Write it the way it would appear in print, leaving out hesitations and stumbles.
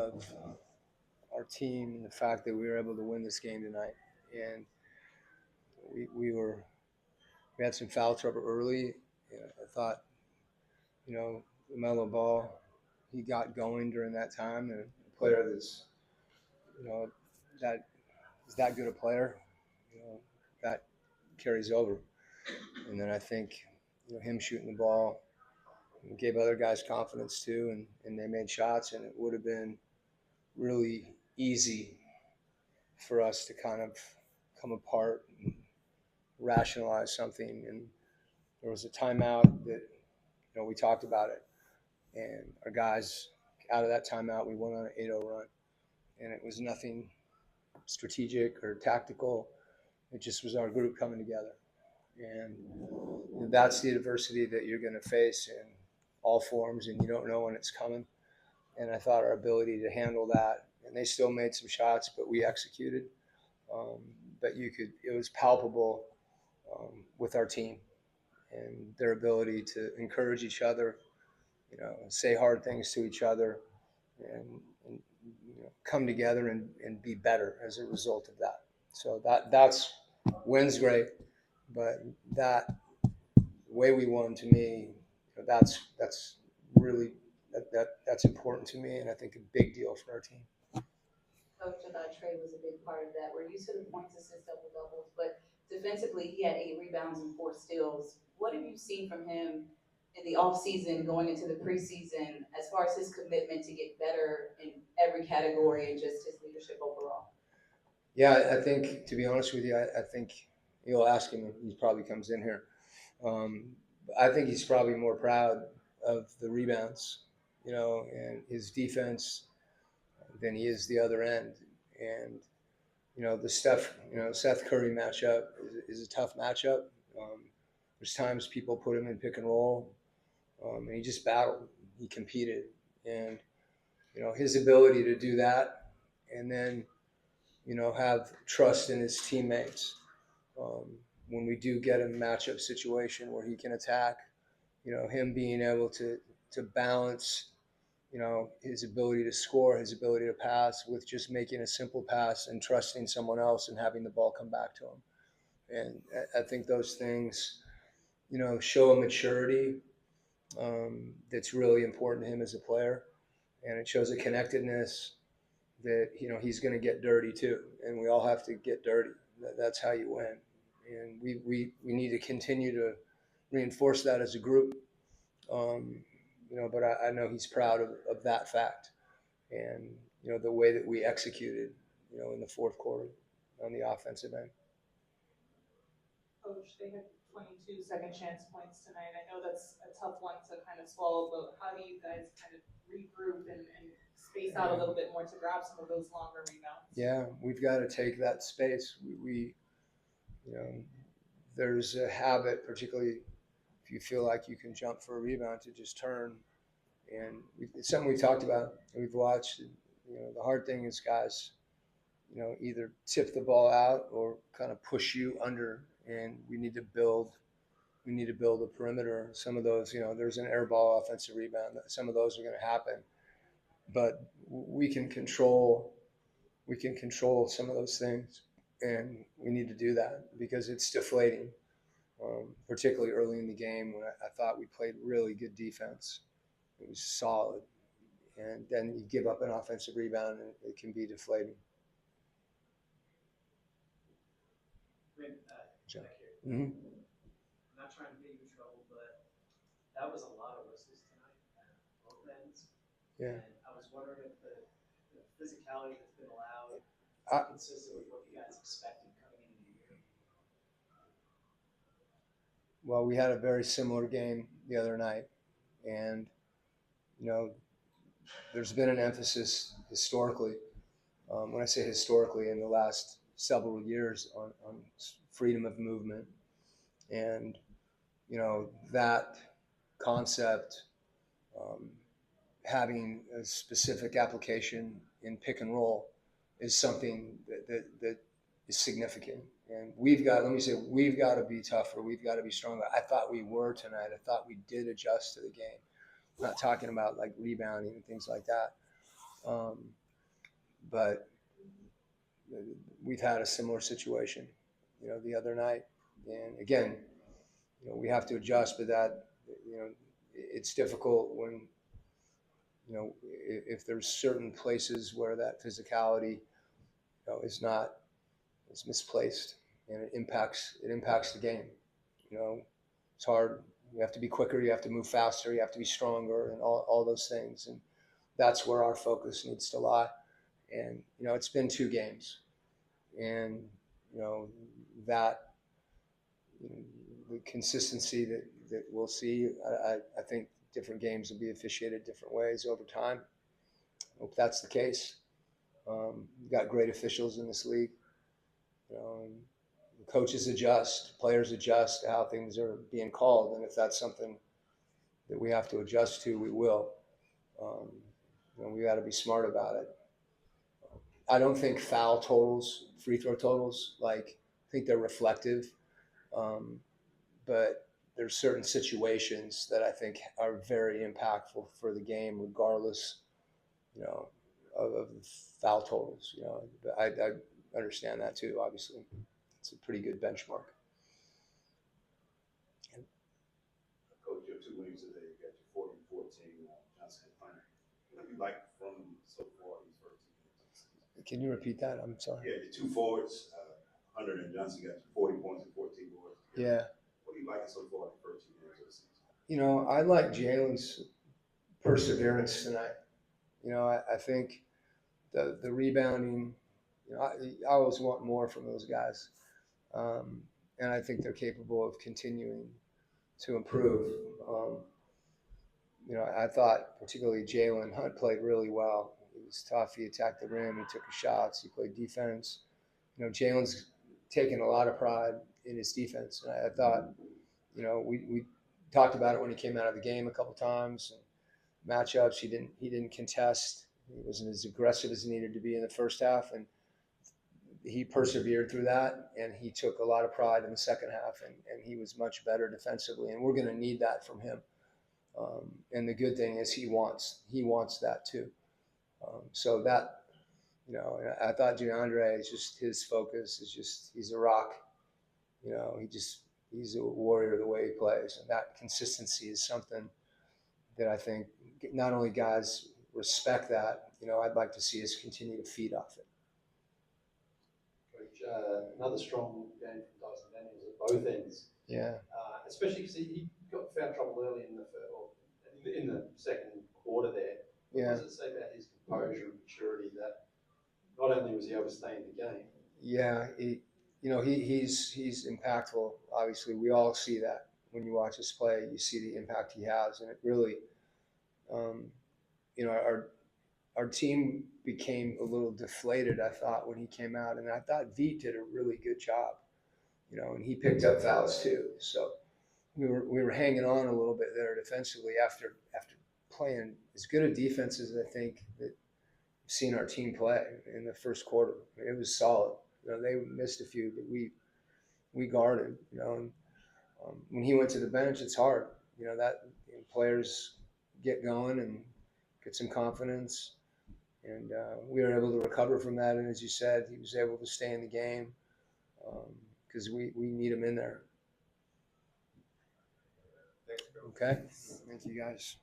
of our team and the fact that we were able to win this game tonight. And we had some foul trouble early. I thought, LaMelo Ball, he got going during that time, and a player that's, that is that good a player, that carries over. And then I think, him shooting the ball gave other guys confidence too, and they made shots, and it would have been really easy for us to kind of come apart and rationalize something. And there was a timeout that, we talked about it, and our guys, out of that timeout, we went on an 8-0 run, and it was nothing strategic or tactical. It just was our group coming together, and that's the adversity that you're going to face in all forms, and you don't know when it's coming. And I thought our ability to handle that, and they still made some shots, but we executed. But it was palpable with our team and their ability to encourage each other, say hard things to each other, and come together and be better as a result of that. So that's wins great, but that the way we won, to me, that's really that's important to me, and I think a big deal for our team. Coach, I thought Trey was a big part of that. We're used to the points, assists, double doubles, but defensively, he had 8 rebounds and 4 steals. What have you seen from him in the offseason, going into the preseason, as far as his commitment to get better in every category and just his leadership overall? Yeah, I think, to be honest with you, I think you'll ask him when he probably comes in here. I think he's probably more proud of the rebounds, and his defense than he is the other end. And the Seth Curry matchup is a tough matchup. There's times people put him in pick and roll, and he just battled. He competed, and his ability to do that, and then have trust in his teammates. When we do get a matchup situation where he can attack, him being able to balance, his ability to score, his ability to pass with just making a simple pass and trusting someone else and having the ball come back to him. And I think those things, show a maturity that's really important to him as a player. And it shows a connectedness that, he's going to get dirty too. And we all have to get dirty. That's how you win. And we need to continue to reinforce that as a group. But I know he's proud of that fact, and the way that we executed, in the fourth quarter on the offensive end. Coach, they had 22 second chance points tonight. I know that's a tough one to kind of swallow, but how do you guys kind of regroup and space out a little bit more to grab some of those longer rebounds? Yeah, we've got to take that space. We there's a habit, particularly if you feel like you can jump for a rebound, to just turn. And it's something we talked about. We've watched. The hard thing is guys, either tip the ball out or kind of push you under. And we need to build a perimeter. Some of those, there's an air ball offensive rebound. Some of those are going to happen, but we can control some of those things, and we need to do that because it's deflating. Particularly early in the game when I thought we played really good defense. It was solid. And then you give up an offensive rebound and it can be deflating. Jack here. I'm not trying to get you in trouble, but that was a lot of whistles tonight at both ends. Yeah. And I was wondering if the physicality that's been allowed is consistent with what you guys expected coming into the year. Well, we had a very similar game the other night, and there's been an emphasis historically. When I say historically, in the last several years, on freedom of movement, and that concept having a specific application in pick and roll is something that is significant. And we've got to be tougher. We've got to be stronger. I thought we were tonight. I thought we did adjust to the game. I'm not talking about like rebounding and things like that. But we've had a similar situation, the other night. And again, we have to adjust, but it's difficult when, if there's certain places where that physicality, is misplaced, and it impacts the game. It's hard. You have to be quicker. You have to move faster. You have to be stronger, and all those things. And that's where our focus needs to lie. And it's been 2 games, and that the consistency that we'll see. I think different games will be officiated different ways over time. I hope that's the case. We've got great officials in this league. And coaches adjust, players adjust to how things are being called, and if that's something that we have to adjust to, we will. We got to be smart about it. I don't think foul totals, free throw totals, I think they're reflective, but there's certain situations that I think are very impactful for the game, regardless, of the foul totals. I understand that too. Obviously, it's a pretty good benchmark. Coach, your 2 wins today, you got your 40-14 Johnson and Hunter. What do you like from them so far these first 2 games of the season? Can you repeat that? I'm sorry. Yeah, your 2 forwards, Hunter and Johnson, got you 40 points and 14 boards. Yeah. What are you liking so far the first 2 games of the season? I like Jalen's perseverance tonight. I think the rebounding, I always want more from those guys. And I think they're capable of continuing to improve. I thought particularly Jalen Hunt played really well. He was tough. He attacked the rim. He took his shots. He played defense. Jalen's taken a lot of pride in his defense. And I thought, we talked about it when he came out of the game a couple times. And matchups, he didn't contest. He wasn't as aggressive as he needed to be in the first half, and he persevered through that. And he took a lot of pride in the second half, and he was much better defensively. And we're going to need that from him. And the good thing is he wants that too. So that, I thought DeAndre is just, his focus is just, he's a rock. He's a warrior the way he plays. And that consistency is something that I think not only guys respect that, I'd like to see us continue to feed off it. Coach, another strong game from Dyson Daniels at both ends. Yeah. Especially because he found trouble early in the second quarter there. Yeah. What does it say about his composure and maturity that not only was he able to stay in the game? Yeah, he's impactful. Obviously, we all see that when you watch us play. You see the impact he has, and it really, our team became a little deflated, I thought, when he came out, and I thought Veet did a really good job, and he picked up fouls too. So we were hanging on a little bit there defensively after playing as good a defense as I think that I've seen our team play in the first quarter. It was solid. They missed a few, but we guarded. And when he went to the bench, it's hard. Players get going and get some confidence, and we were able to recover from that. And as you said, he was able to stay in the game because we need him in there. Okay, thank you guys.